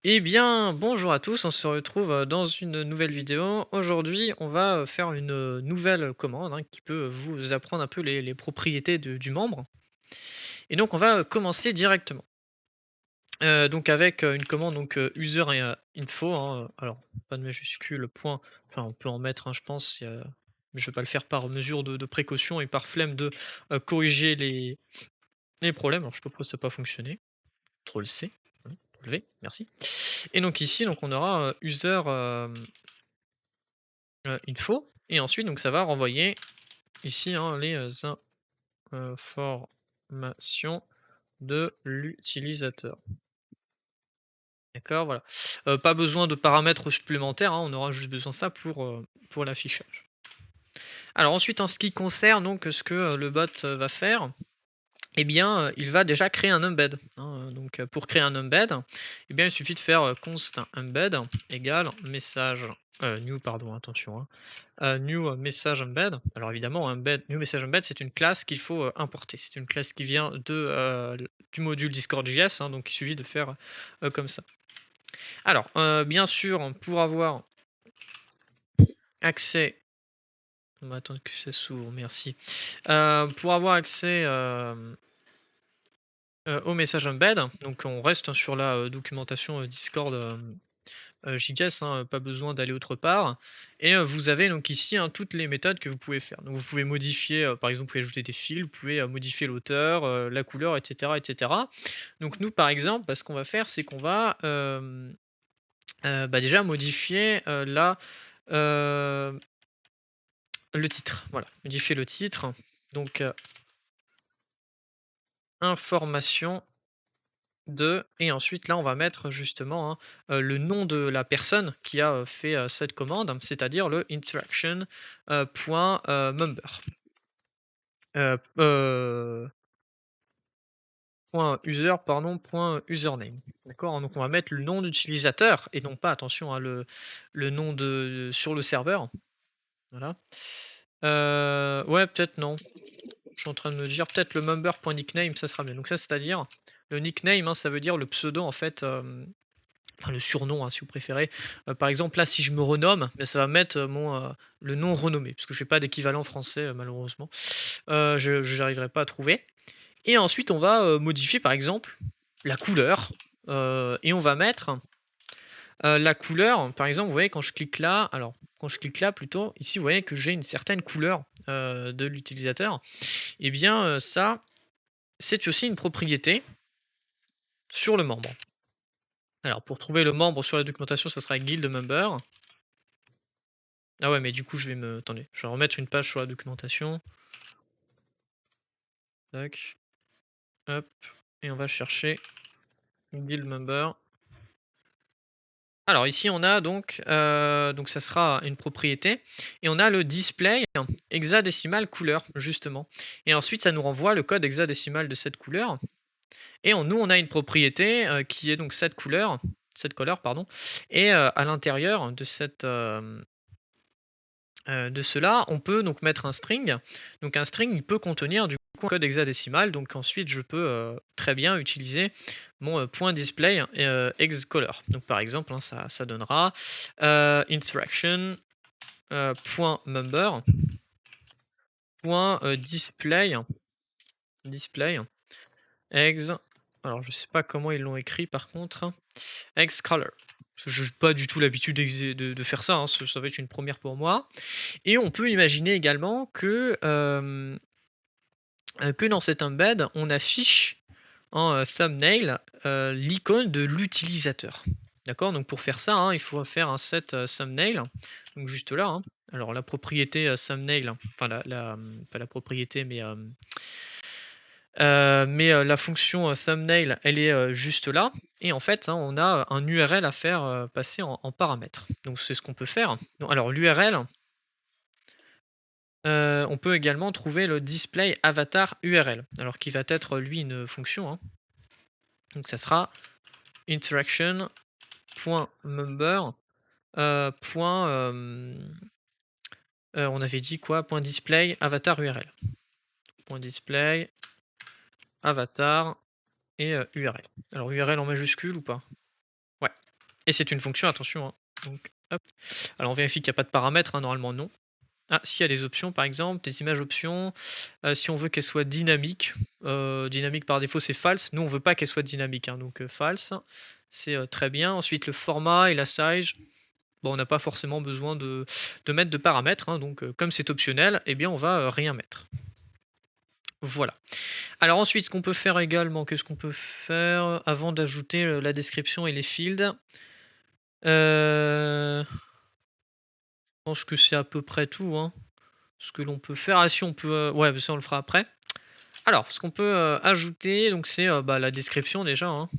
Eh bien, bonjour à tous, on se retrouve dans une nouvelle vidéo. Aujourd'hui, on va faire une nouvelle commande hein, qui peut vous apprendre un peu les propriétés du membre. Et donc, on va commencer directement. Donc, avec une commande donc user et, info. Hein, alors, pas de majuscule, point. Enfin, on peut en mettre, je pense, mais je vais pas le faire par mesure de précaution et par flemme de corriger les problèmes. Alors, je sais pas pourquoi ça n'a pas fonctionné. Ctrl C, Ctrl V, merci. Et donc ici, donc on aura user info et ensuite donc ça va renvoyer ici hein, les informations de l'utilisateur. D'accord, voilà. Pas besoin de paramètres supplémentaires, hein, on aura juste besoin de ça pour l'affichage. Alors ensuite en ce qui concerne donc ce que le bot va faire, eh bien, il va déjà créer un embed, hein, donc pour créer un embed, eh bien, il suffit de faire, const embed égale message, new pardon attention, hein, new message embed. Alors évidemment embed new message embed c'est une classe qu'il faut, importer. C'est une classe qui vient du module Discord.js, hein, donc il suffit de faire, comme ça. Alors, bien sûr pour avoir accès on va attendre que ça s'ouvre, merci. Pour avoir accès, au message embed, donc on reste sur la, documentation, Discord, JS, hein, pas besoin d'aller autre part et vous avez donc ici, hein, toutes les méthodes que vous pouvez faire. Donc vous pouvez modifier, par exemple, vous pouvez ajouter des fils, vous pouvez, modifier l'auteur, la couleur et cetera et cetera. Donc nous, par exemple, bah, ce qu'on va faire, c'est qu'on va, bah, déjà modifier, le titre. Voilà, modifier le titre. Donc, information de et ensuite là on va mettre justement, hein, le nom de la personne qui a, fait, cette commande, c'est-à-dire le interaction, point, member. Point user pardon, point username. D'accord? Donc on va mettre le nom d'utilisateur et non pas attention, hein, le nom de sur le serveur. Voilà. Ouais peut-être non. Je suis en train de me dire peut-être le member.nickname ça sera mieux. Donc ça c'est-à-dire le nickname, hein, ça veut dire le pseudo en fait, enfin le surnom, hein, si vous préférez. Par exemple, là, si je me renomme, ben, ça va mettre le nom renommé, parce que je n'ai pas d'équivalent français, malheureusement. Je n'arriverai pas à trouver. Et ensuite, on va modifier, par exemple, la couleur. Et on va mettre la couleur. Par exemple, vous voyez, quand je clique là, alors, quand je clique là plutôt, ici, vous voyez que j'ai une certaine couleur de l'utilisateur. Et eh bien, ça, c'est aussi une propriété sur le membre. Alors, pour trouver le membre sur la documentation, ça sera guild member. Ah ouais, mais du coup, je vais me. Attendez, je vais remettre une page sur la documentation. Tac. Hop. Et on va chercher guild member. Alors ici, on a donc ça sera une propriété. Et on a le display hexadécimal couleur, justement. Et ensuite, ça nous renvoie le code hexadécimal de cette couleur. Et nous, on a une propriété qui est donc cette couleur, pardon. Et à l'intérieur de de cela, on peut donc mettre un string. Donc un string, il peut contenir du coup un code hexadécimal. Donc ensuite, je peux très bien utiliser mon point display hexcolor. Donc par exemple, hein, ça donnera interaction point member point display hex. Alors je sais pas comment ils l'ont écrit par contre. Hexcolor. Je n'ai pas du tout l'habitude de faire ça, hein, ça va être une première pour moi. Et on peut imaginer également que dans cet embed, on affiche en thumbnail l'icône de l'utilisateur. D'accord? Donc pour faire ça, hein, il faut faire un set thumbnail. Donc juste là. Hein. Alors la propriété thumbnail, enfin pas la propriété, mais la fonction thumbnail, elle est juste là. Et en fait, hein, on a un URL à faire passer en paramètre. Donc c'est ce qu'on peut faire. Donc, alors l'URL, on peut également trouver le display avatar URL, alors qui va être lui une fonction. Hein. Donc ça sera interaction.member. On avait dit quoi? Point display avatar URL. Point display avatar et URL. Alors URL en majuscule ou pas? Ouais. Et c'est une fonction, attention. Hein. Donc, hop. Alors on vérifie qu'il n'y a pas de paramètres, hein, normalement non. Ah, s'il y a des options par exemple, des images options, si on veut qu'elle soit dynamique, dynamique par défaut c'est false, nous on veut pas qu'elle soit dynamique, hein, donc false, c'est très bien. Ensuite le format et la size, bon, on n'a pas forcément besoin de mettre de paramètres, hein, donc comme c'est optionnel, eh bien on va rien mettre. Voilà. Alors ensuite, ce qu'on peut faire également, qu'est-ce qu'on peut faire avant d'ajouter la description et les fields? Je pense que c'est à peu près tout, hein, ce que l'on peut faire. Ah si on peut, ouais, ça on le fera après. Alors, ce qu'on peut ajouter, donc c'est bah, la description déjà. Hein.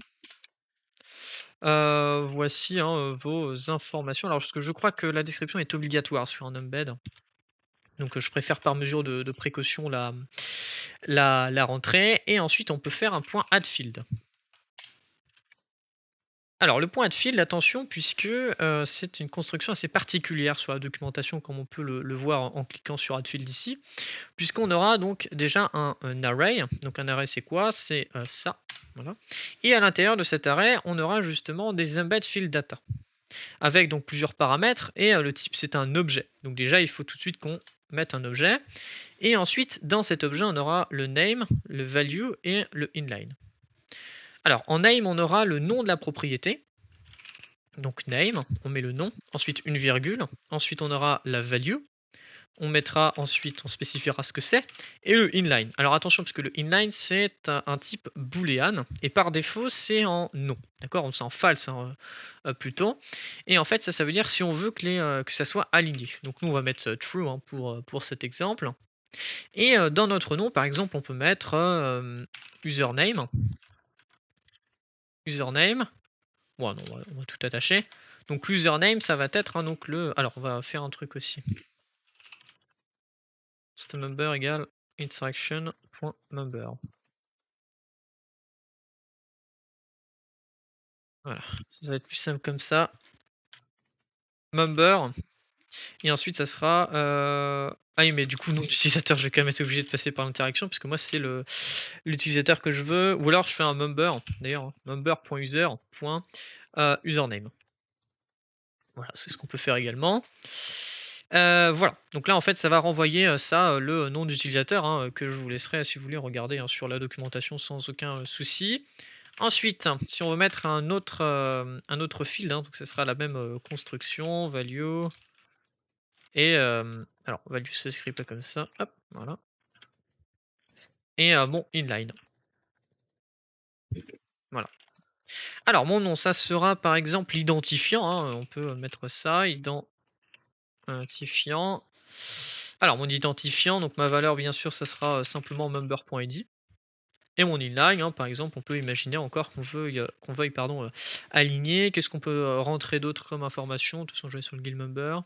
Voici hein, vos informations. Alors, parce que je crois que la description est obligatoire sur un embed. Donc, je préfère par mesure de précaution la rentrée. Et ensuite, on peut faire un point add field. Alors le point add field, attention, puisque c'est une construction assez particulière sur la documentation, comme on peut le voir en cliquant sur add field ici, puisqu'on aura donc déjà un array. Donc un array c'est quoi? C'est ça, voilà. Et à l'intérieur de cet array, on aura justement des embed field data, avec donc plusieurs paramètres, et le type c'est un objet. Donc déjà il faut tout de suite qu'on mette un objet, et ensuite dans cet objet on aura le name, le value et le inline. Alors en name on aura le nom de la propriété, donc name, on met le nom, ensuite une virgule, ensuite on aura la value, on mettra ensuite, on spécifiera ce que c'est, et le inline. Alors attention, parce que le inline c'est un type booléen, et par défaut c'est en non, d'accord, c'est en false hein, plutôt, et en fait ça veut dire si on veut que ça soit aligné. Donc nous on va mettre true hein, pour cet exemple, et dans notre nom par exemple on peut mettre username, bon non, on va tout attacher. Donc l'username ça va être hein, donc le, alors on va faire un truc aussi, systemMember égale interaction.member. Voilà, ça va être plus simple comme ça. Member. Et ensuite ça sera ah oui mais du coup nom d'utilisateur je vais quand même être obligé de passer par l'interaction puisque moi c'est l'utilisateur que je veux, ou alors je fais un member d'ailleurs hein, member.user.username. Voilà, c'est ce qu'on peut faire également. Voilà, donc là en fait ça va renvoyer ça le nom d'utilisateur hein, que je vous laisserai si vous voulez regarder hein, sur la documentation sans aucun souci. Ensuite, si on veut mettre un autre field, hein, donc ce sera la même construction, value, et alors value ça s'écrit pas comme ça, hop, voilà. Et bon, inline. Voilà. Alors mon nom, ça sera par exemple l'identifiant, hein, on peut mettre ça, identifiant. Alors mon identifiant, donc ma valeur bien sûr ça sera simplement member.id. Et mon inline, hein, par exemple, on peut imaginer encore qu'on veuille aligner. Qu'est-ce qu'on peut rentrer d'autre comme information? De toute façon, je vais sur le guild member.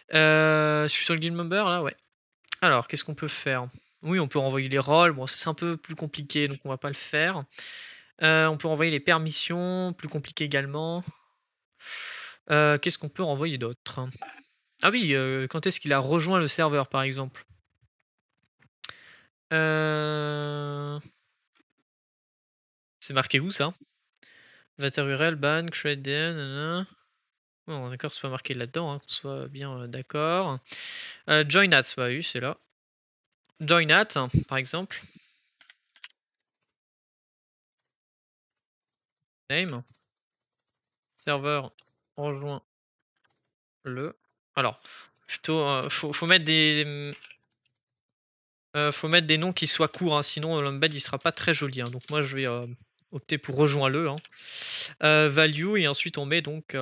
Je suis sur le guild member là, ouais. Alors, qu'est-ce qu'on peut faire? Oui, on peut renvoyer les rôles. Bon, ça c'est un peu plus compliqué, donc on va pas le faire. On peut renvoyer les permissions, plus compliqué également. Qu'est-ce qu'on peut renvoyer d'autre? Ah oui, quand est-ce qu'il a rejoint le serveur, par exemple? C'est marqué où ça? Avatar URL, ban, create DN, nanana. Bon, d'accord, c'est pas marqué là-dedans, hein, qu'on soit bien d'accord. Join at, bah oui, c'est là. Join at, par exemple. Name. Serveur rejoint le. Alors, plutôt, faut mettre des noms qui soient courts, hein, sinon l'embed il sera pas très joli. Hein. Donc moi je vais opter pour rejoins le. Hein. Value et ensuite on met donc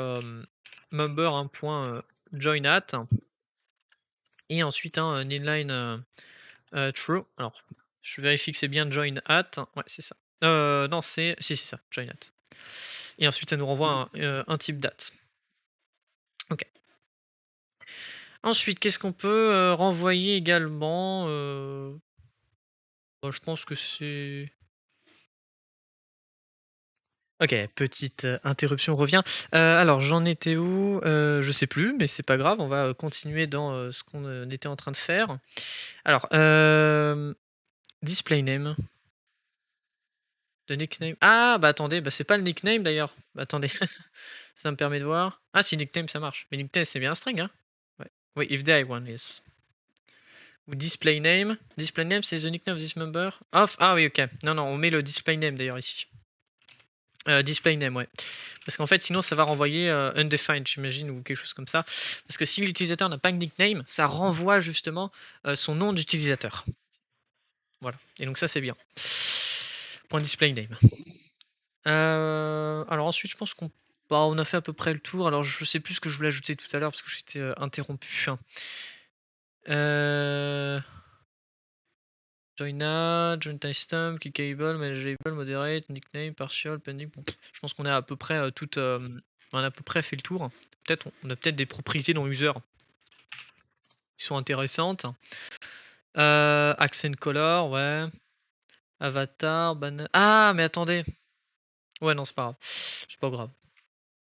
member un point join at et ensuite un inline true. Alors je vérifie que c'est bien join at. Ouais c'est ça. Non c'est ça join at. Et ensuite ça nous renvoie un type date. Ok. Ensuite qu'est-ce qu'on peut renvoyer également je pense que c'est. Ok, petite interruption, revient. Alors j'en étais où? Je sais plus, mais c'est pas grave, on va continuer dans ce qu'on était en train de faire. Alors, display name. de nickname. Ah bah attendez, bah c'est pas le nickname d'ailleurs. Bah, attendez, ça me permet de voir. Ah si nickname ça marche. Mais nickname c'est bien un string hein. Ouais. Oui, if there one is. Ou display name. Display name c'est the nickname of this member. Off. Ah oui ok. Non non on met le display name d'ailleurs ici. Display name ouais. Parce qu'en fait sinon ça va renvoyer undefined j'imagine ou quelque chose comme ça. Parce que si l'utilisateur n'a pas de nickname, ça renvoie justement son nom d'utilisateur. Voilà. Et donc ça c'est bien. Point display name. Alors ensuite je pense qu'on on a fait à peu près le tour. Alors je sais plus ce que je voulais ajouter tout à l'heure parce que j'étais interrompu. Join timestamp, clickable, manageable, moderate, nickname, partial, pending. Bon, je pense qu'on a à peu près on a à peu près fait le tour. Peut-être on a peut-être des propriétés dans user qui sont intéressantes. Accent color, ouais. Avatar, banner. Ah mais attendez. Ouais non c'est pas grave. C'est pas grave.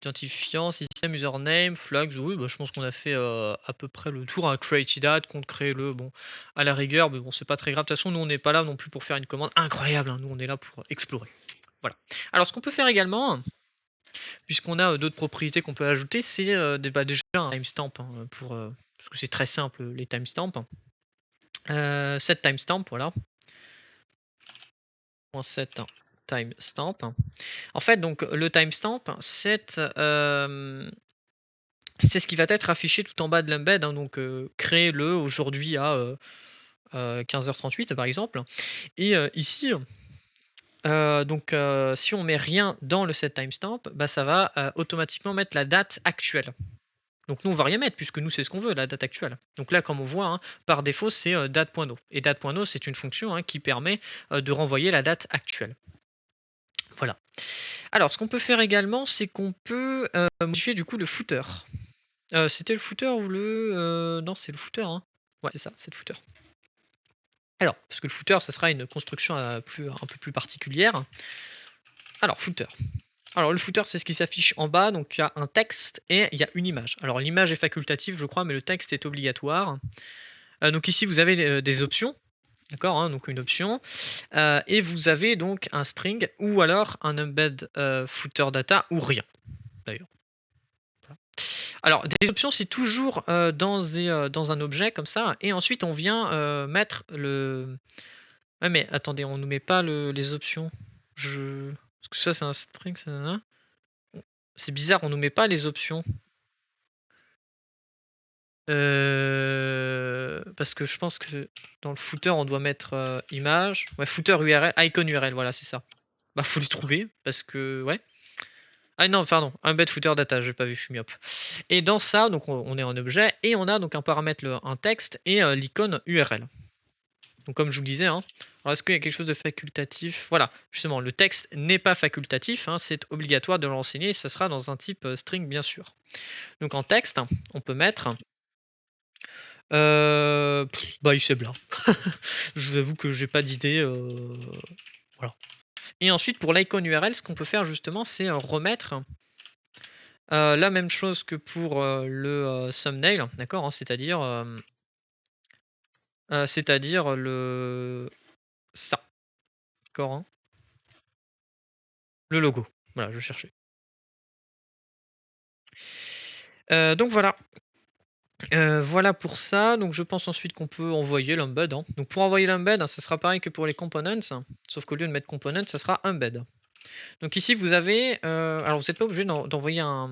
Identifiant, système, username, flags, oui, bah, je pense qu'on a fait à peu près le tour. Created ad, compte créer le, bon, à la rigueur, mais bon, c'est pas très grave. De toute façon, nous, on n'est pas là non plus pour faire une commande incroyable. Hein. Nous, on est là pour explorer. Voilà. Alors, ce qu'on peut faire également, puisqu'on a d'autres propriétés qu'on peut ajouter, c'est déjà un timestamp, hein, parce que c'est très simple, les timestamps. Set timestamp, voilà. .set timestamp. En fait, donc, le timestamp, c'est ce qui va être affiché tout en bas de l'embed, hein, donc créez-le aujourd'hui à 15h38 par exemple. Et ici, donc si on met rien dans le set timestamp, bah, ça va automatiquement mettre la date actuelle. Donc nous on va rien mettre puisque nous c'est ce qu'on veut, la date actuelle. Donc là comme on voit, hein, par défaut c'est date.no. Et date.no c'est une fonction hein, qui permet de renvoyer la date actuelle. Voilà. Alors ce qu'on peut faire également c'est qu'on peut modifier du coup le footer. C'était le footer ou le... non c'est le footer hein. Ouais c'est ça, c'est le footer. Alors, parce que le footer, ça sera une construction un peu plus particulière. Alors, footer. Alors, le footer, c'est ce qui s'affiche en bas. Donc, il y a un texte et il y a une image. Alors, l'image est facultative, je crois, mais le texte est obligatoire. Donc, ici, vous avez des options. D'accord hein, donc, une option. Et vous avez donc un string ou alors un embed footer data ou rien, d'ailleurs. Alors, des options, c'est toujours dans un objet comme ça. Et ensuite, on vient mettre le... Ouais, mais attendez, on nous met pas les options. Parce que ça, c'est un string, ça. C'est bizarre, on nous met pas les options. Parce que je pense que dans le footer, on doit mettre image. Ouais, footer URL, icon URL, voilà, c'est ça. Bah, faut les trouver, parce que, ouais. Ah non, pardon, embed footer data, j'ai pas vu, je suis myope. Et dans ça, donc on est en objet, et on a donc un paramètre, un texte, et l'icône URL. Donc comme je vous le disais, hein, alors est-ce qu'il y a quelque chose de facultatif? Voilà, justement, le texte n'est pas facultatif, hein, c'est obligatoire de l'enseigner et ça sera dans un type string bien sûr. Donc en texte, on peut mettre bah il blanc. Je vous avoue que j'ai pas d'idée. Voilà. Et ensuite pour l'icône URL, ce qu'on peut faire justement, c'est remettre la même chose que pour le thumbnail, d'accord, hein, c'est-à-dire le ça, d'accord, hein, le logo. Voilà, je cherchais. Donc voilà. Voilà pour ça. Donc je pense ensuite qu'on peut envoyer l'embed. Hein. Donc pour envoyer l'embed, hein, ça sera pareil que pour les components, sauf qu'au lieu de mettre component, ça sera embed. Donc ici vous avez, alors vous n'êtes pas obligé d'envoyer un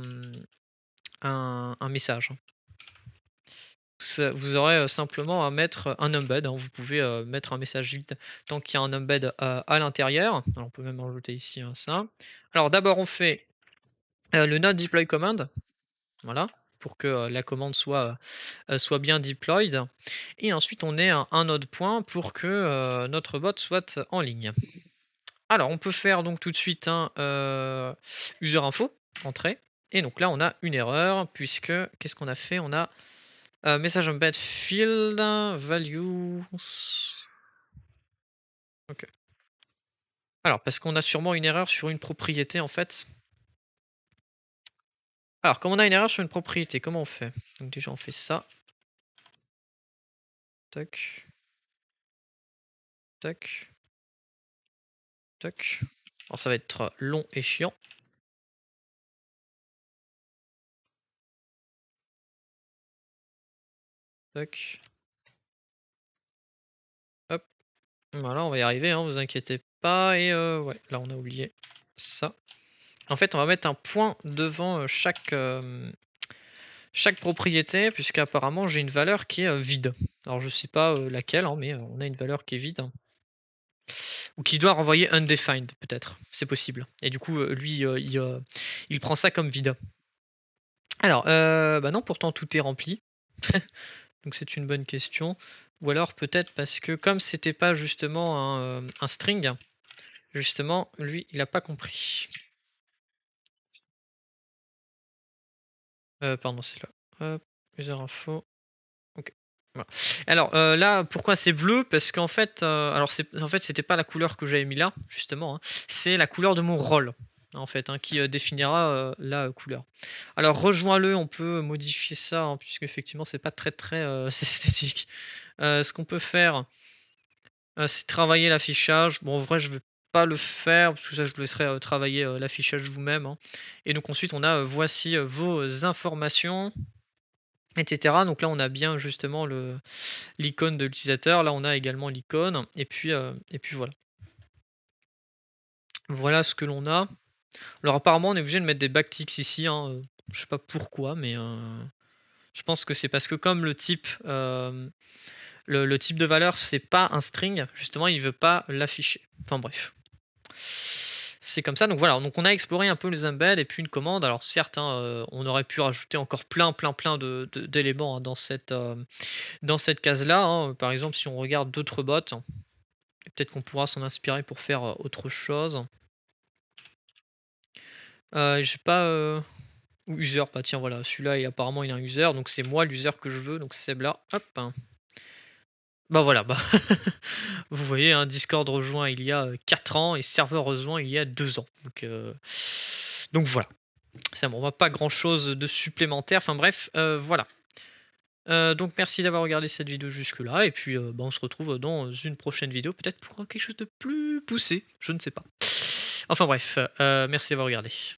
message. Vous aurez simplement à mettre un embed. Hein. Vous pouvez mettre un message vide tant qu'il y a un embed à l'intérieur. On peut même rajouter ici ça. Alors d'abord on fait le not deploy command. Voilà, pour que la commande soit bien deployed. Et ensuite, on est un autre point pour que notre bot soit en ligne. Alors, on peut faire donc tout de suite un user info, entrée. Et donc là, on a une erreur, puisque qu'est-ce qu'on a fait? On a message embed field value. Ok. Alors, parce qu'on a sûrement une erreur sur une propriété en fait. Alors, comme on a une erreur sur une propriété, comment on fait? Donc déjà, on fait ça. Tac. Tac. Tac. Alors ça va être long et chiant. Tac. Hop. Voilà, on va y arriver, hein, vous inquiétez pas. Et ouais, là on a oublié ça. En fait, on va mettre un point devant chaque propriété, puisqu'apparemment j'ai une valeur qui est vide. Alors je sais pas laquelle, hein, mais on a une valeur qui est vide, hein. Ou qui doit renvoyer undefined, peut-être. C'est possible. Et du coup, lui, il prend ça comme vide. Alors, bah non, pourtant tout est rempli. Donc c'est une bonne question. Ou alors peut-être parce que comme c'était pas justement un string, justement, lui, il a pas compris. Pardon, c'est là. Hop, user info. Ok. Voilà. Alors là, pourquoi c'est bleu? Parce qu'en fait, alors en fait, c'était pas la couleur que j'avais mis là, justement, hein. C'est la couleur de mon rôle, en fait, hein, qui définira la couleur. Alors rejoins-le, on peut modifier ça, hein, puisque effectivement, c'est pas très très esthétique. Ce qu'on peut faire, c'est travailler l'affichage. Bon, en vrai, je vais pas le faire, parce que ça, je vous laisserai travailler l'affichage vous-même, hein. Et donc ensuite, on a voici vos informations, etc. Donc là, on a bien justement l'icône de l'utilisateur. Là, on a également l'icône. Et puis voilà. Voilà ce que l'on a. Alors apparemment, on est obligé de mettre des backticks ici, hein. Je sais pas pourquoi, mais je pense que c'est parce que comme le type, le type de valeur, c'est pas un string, justement, il veut pas l'afficher. Enfin bref. C'est comme ça, donc voilà, donc on a exploré un peu les embeds et puis une commande. Alors certes, hein, on aurait pu rajouter encore plein d'éléments, hein, dans cette case-là, hein. Par exemple, si on regarde d'autres bots, peut-être qu'on pourra s'en inspirer pour faire autre chose. J'ai pas ou user, bah tiens voilà, celui-là apparemment il a un user, donc c'est moi l'user que je veux, donc c'est là, hop. Bah voilà, bah vous voyez, hein, Discord rejoint il y a 4 ans et serveur rejoint il y a 2 ans. Donc voilà. Ça bon, va pas grand chose de supplémentaire. Enfin bref, voilà. Donc merci d'avoir regardé cette vidéo jusque là et puis bah, on se retrouve dans une prochaine vidéo, peut-être pour quelque chose de plus poussé, je ne sais pas. Enfin bref, merci d'avoir regardé.